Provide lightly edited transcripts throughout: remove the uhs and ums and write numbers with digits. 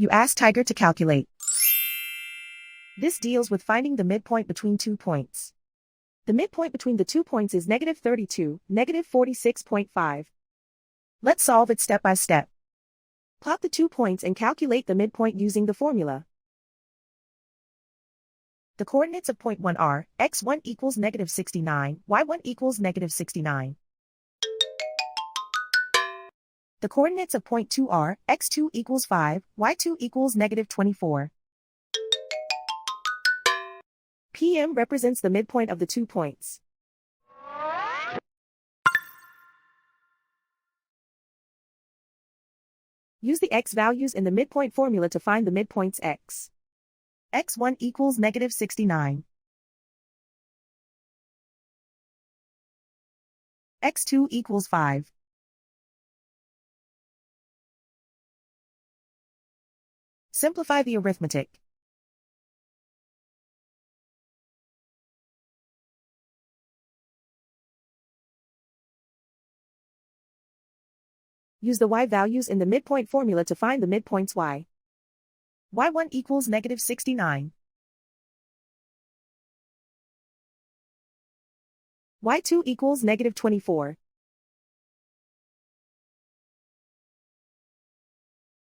You ask Tiger to calculate. This deals with finding the midpoint between 2 points. The midpoint between the 2 points is -32, -46.5. Let's solve it step by step. Plot the 2 points and calculate the midpoint using the formula. The coordinates of point 1 are, x1 equals -69, y1 equals -69. The coordinates of point 2 are, x2 equals 5, y2 equals -24. PM represents the midpoint of the 2 points. Use the x values in the midpoint formula to find the midpoints x. x1 equals -69. x2 equals 5. Simplify the arithmetic. Use the y values in the midpoint formula to find the midpoints y. y1 equals -69. y2 equals -24.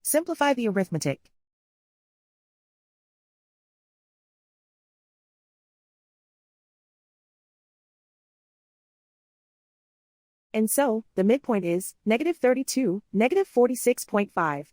Simplify the arithmetic. And so, the midpoint is -32, -46.5.